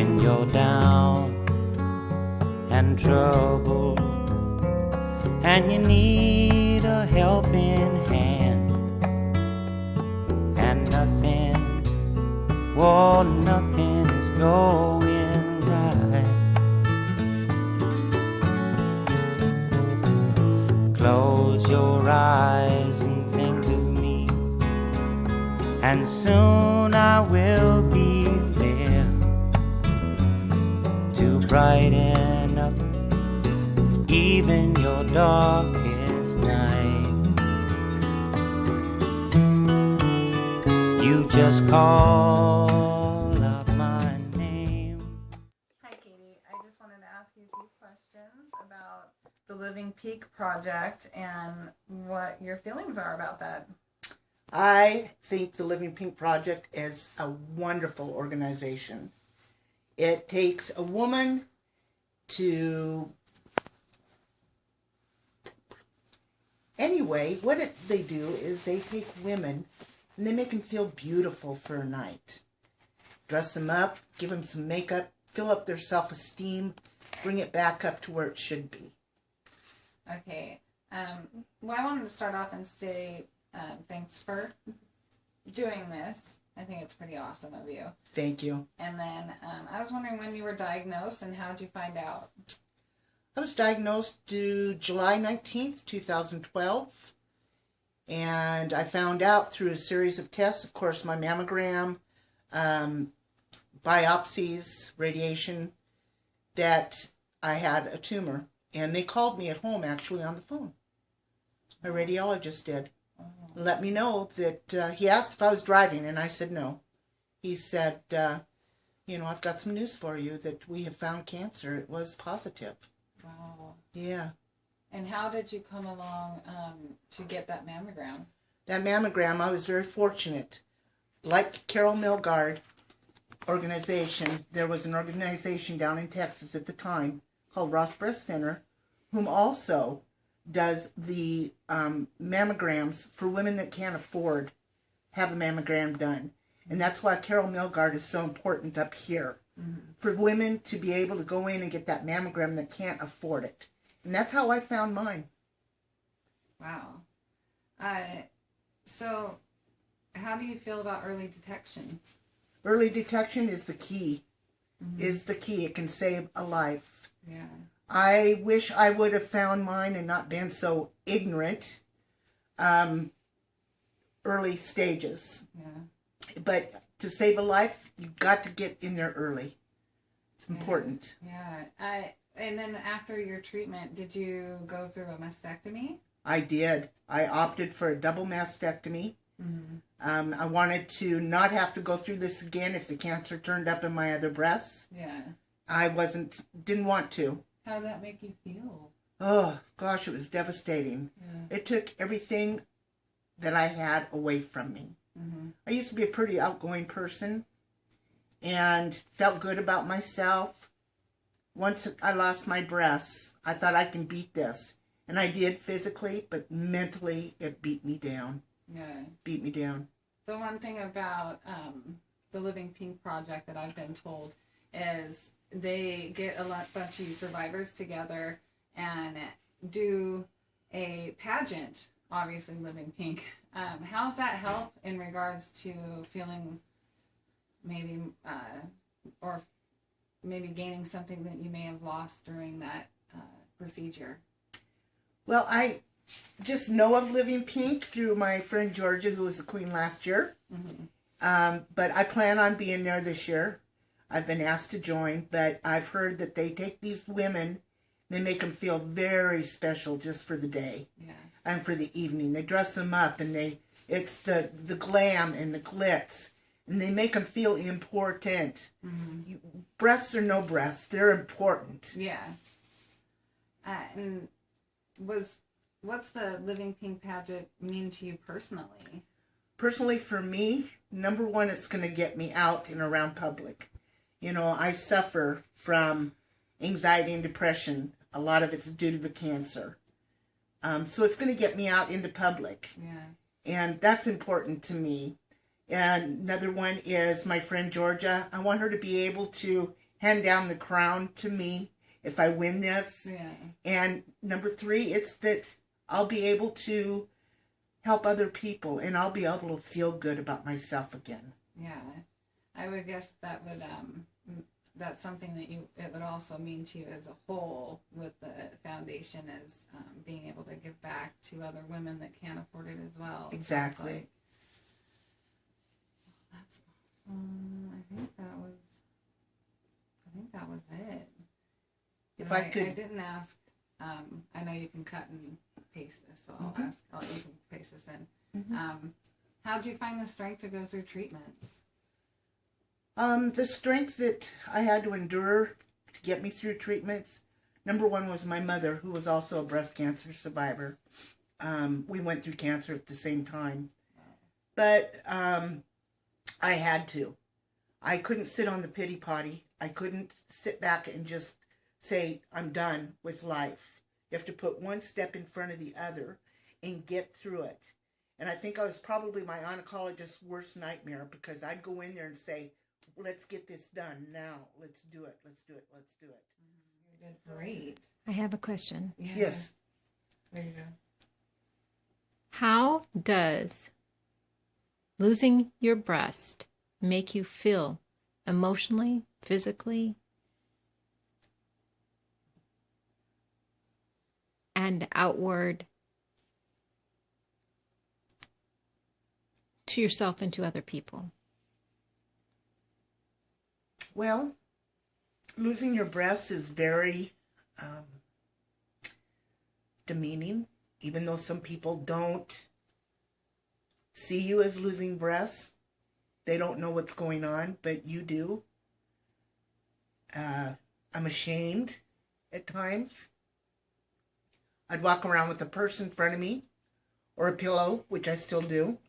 when you're down and troubled, and you need a helping hand, and nothing is going right. Close your eyes and think of me, and soon I will be there to brighten up even your darkest night. You just call up my name. Hi, Katie. I just wanted to ask you a few questions about the Living Peak project and what your feelings are about that. I think the Living Pink Project is a wonderful organization. It takes a woman to... Anyway, what they do is they take women and they make them feel beautiful for a night. Dress them up, give them some makeup, fill up their self-esteem, bring it back up to where it should be. Okay. Well, I wanted to start off and say thanks for doing this. I think it's pretty awesome of you. Thank you. And then I was wondering when you were diagnosed and how did you find out? I was diagnosed July 19th, 2012. And I found out through a series of tests, of course, my mammogram, biopsies, radiation, that I had a tumor. And they called me at home, actually, on the phone. My radiologist did. Let me know that he asked if I was driving, and I said no. He said, I've got some news for you, that we have found cancer. It was positive. Wow. Yeah. And how did you come along to get that mammogram? That mammogram, I was very fortunate. Like Carol Milgard organization, there was an organization down in Texas at the time called Ross Breast Center, whom also does the mammograms for women that can't afford have the mammogram done. And that's why Carol Milgard is so important up here. Mm-hmm. For women to be able to go in and get that mammogram that can't afford it. And that's how I found mine. Wow. So how do you feel about early detection? Early detection is the key. Mm-hmm. Is the key. It can save a life. Yeah. I wish I would have found mine and not been so ignorant. Early stages. Yeah. But to save a life, you've got to get in there early. It's important. Yeah. And then after your treatment, did you go through a mastectomy? I did. I opted for a double mastectomy. Mm-hmm. I wanted to not have to go through this again if the cancer turned up in my other breasts. Yeah. I didn't want to. How did that make you feel? Oh, gosh, it was devastating. Yeah. It took everything that I had away from me. Mm-hmm. I used to be a pretty outgoing person and felt good about myself. Once I lost my breasts, I thought I can beat this. And I did physically, but mentally it beat me down. Yeah. Beat me down. The one thing about the Living Pink Project that I've been told is they get bunch of survivors together and do a pageant, obviously Living Pink. How's that help in regards to feeling maybe, or maybe gaining something that you may have lost during that procedure? Well, I just know of Living Pink through my friend Georgia, who was the queen last year. Mm-hmm. But I plan on being there this year. I've been asked to join, but I've heard that they take these women, they make them feel very special just for the day. Yeah. And for the evening. They dress them up, and it's the glam and the glitz, and they make them feel important. Mm-hmm. Breasts or no breasts, they're important. Yeah. And what's the Living Pink pageant mean to you personally? Personally, for me, number one, it's going to get me out and around public. I suffer from anxiety and depression. A lot of it's due to the cancer. So it's going to get me out into public. Yeah. And that's important to me. And another one is my friend Georgia. I want her to be able to hand down the crown to me if I win this. Yeah. And number 3, it's that I'll be able to help other people, and I'll be able to feel good about myself again. Yeah. I would guess that would that's something that it would also mean to you as a whole with the foundation is being able to give back to other women that can't afford it as well. Exactly. Like, that's I think that was it. If And I could, I didn't ask. I know you can cut and paste this, so I'll ask. You can paste this in. How'd you find the strength to go through treatments? the strength that I had to endure to get me through treatments, number 1 was my mother, who was also a breast cancer survivor. We went through cancer at the same time. But I had to. I couldn't sit on the pity potty. I couldn't sit back and just say, I'm done with life. You have to put one step in front of the other and get through it. And I think I was probably my oncologist's worst nightmare, because I'd go in there and say, let's get this done now. Let's do it. Let's do it. Let's do it. You did great. I have a question. Yeah. Yes. There you go. How does losing your breast make you feel emotionally, physically, and outward to yourself and to other people? Well, losing your breasts is very demeaning, even though some people don't see you as losing breasts. They don't know what's going on, but you do. I'm ashamed at times. I'd walk around with a purse in front of me or a pillow, which I still do.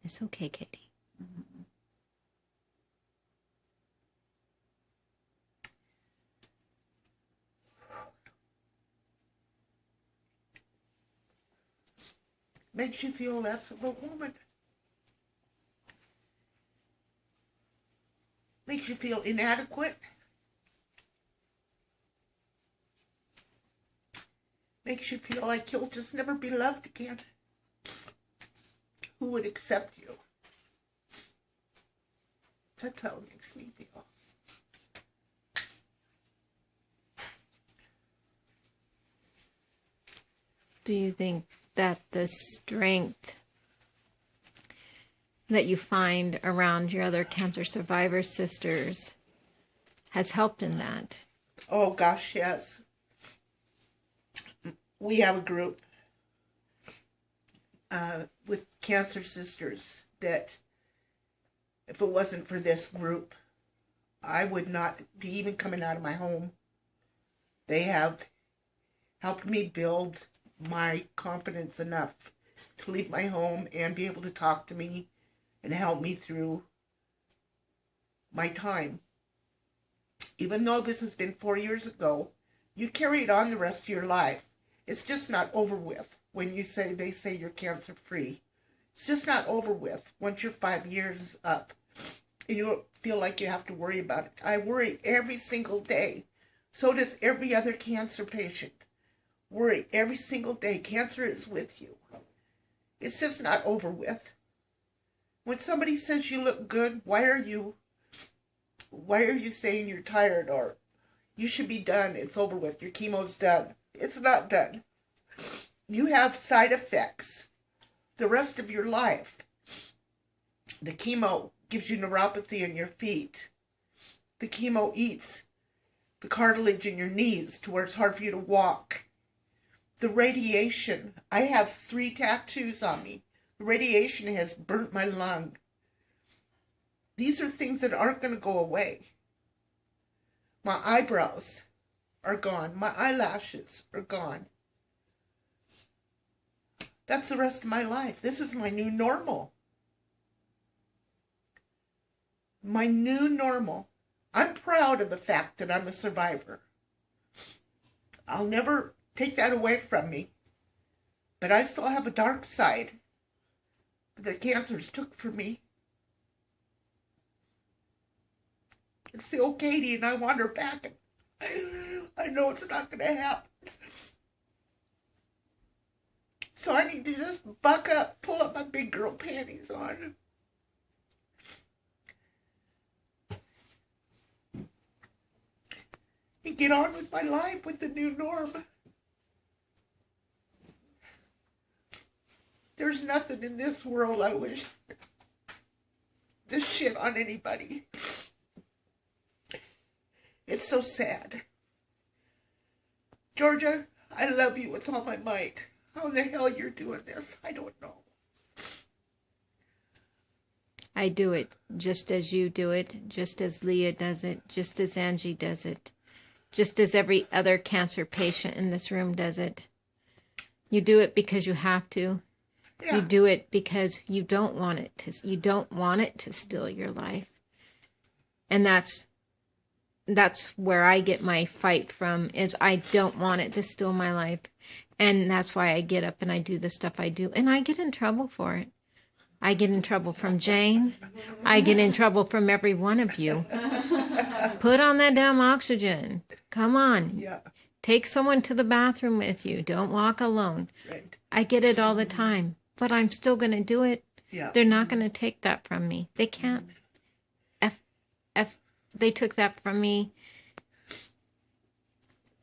It's okay, Katie. Makes you feel less of a woman. Makes you feel inadequate. Makes you feel like you'll just never be loved again. Who would accept you? That's how it makes me feel. Do you think that the strength that you find around your other cancer survivor sisters has helped in that? Oh gosh, yes. We have a group with cancer sisters that if it wasn't for this group, I would not be even coming out of my home. They have helped me build my confidence enough to leave my home and be able to talk to me and help me through my time. Even though this has been 4 years ago, you carry it on the rest of your life. It's just not over with when they say you're cancer free. It's just not over with once your 5 years is up. And you don't feel like you have to worry about it. I worry every single day. So does every other cancer patient. Worry every single day. Cancer is with you. It's just not over with. When somebody says you look good, why are you saying you're tired or you should be done? It's over with. Your chemo's done. It's not done. You have side effects the rest of your life. The chemo gives you neuropathy in your feet. The chemo eats the cartilage in your knees to where it's hard for you to walk. The radiation, I have 3 tattoos on me. The radiation has burnt my lung. These are things that aren't going to go away. My eyebrows are gone. My eyelashes are gone. That's the rest of my life. This is my new normal. My new normal. I'm proud of the fact that I'm a survivor. I'll never take that away from me. But I still have a dark side that cancer's took from me. It's still Katie, and I want her back. I know it's not going to happen. So I need to just buck up, pull up my big girl panties on. And get on with my life with the new norm. There's nothing in this world I wish this shit on anybody. It's so sad. Georgia, I love you with all my might. How the hell you're doing this, I don't know. I do it just as you do it, just as Leah does it, just as Angie does it, just as every other cancer patient in this room does it. You do it because you have to. Yeah. You do it because you don't want it to. You don't want it to steal your life, and that's where I get my fight from. Is I don't want it to steal my life, and that's why I get up and I do the stuff I do, and I get in trouble for it. I get in trouble from Jane. I get in trouble from every one of you. Put on that damn oxygen. Come on. Yeah. Take someone to the bathroom with you. Don't walk alone. Right. I get it all the time, but I'm still going to do it. Yeah. They're not going to take that from me. They can't. If they took that from me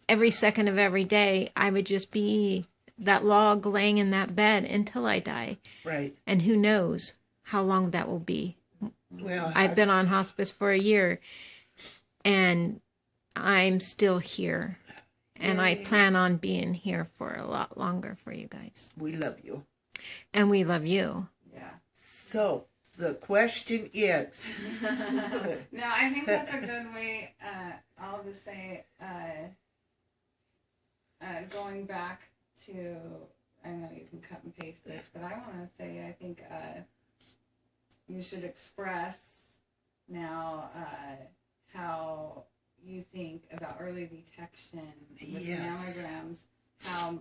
every second of every day, I would just be that log laying in that bed until I die. Right. And who knows how long that will be. Well, I've been on hospice for a year, and I'm still here. And I plan on being here for a lot longer for you guys. we love you. And we love you. Yeah. So the question is, No, I think that's a good way. I'll just say, going back to, I know you can cut and paste this, but I want to say, I think you should express now how you think about early detection with Yes. mammograms, how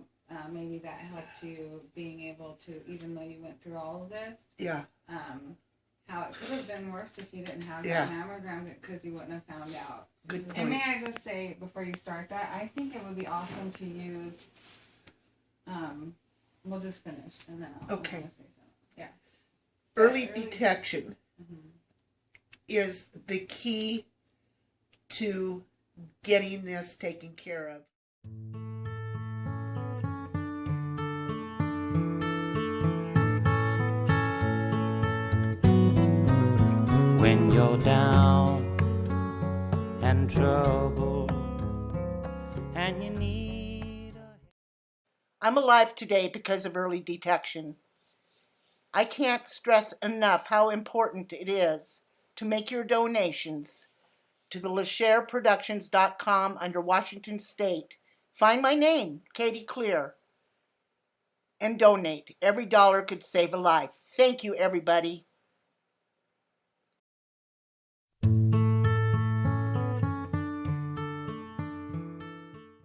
maybe that helped you being able to, even though you went through all of this, yeah, how it could have been worse if you didn't have Yeah. that mammogram because you wouldn't have found out. good And may point. I just say, before you start that, I think it would be awesome to use, we'll just finish and then I'll Okay. say something. Yeah. Early early- detection is the key to getting this taken care of. When you're down and troubled and you need a I'm alive today because of early detection. I can't stress enough how important it is to make your donations to the LaShareProductions.com under Washington State. Find my name, Katie Clear, and donate. Every dollar could save a life. Thank you, everybody.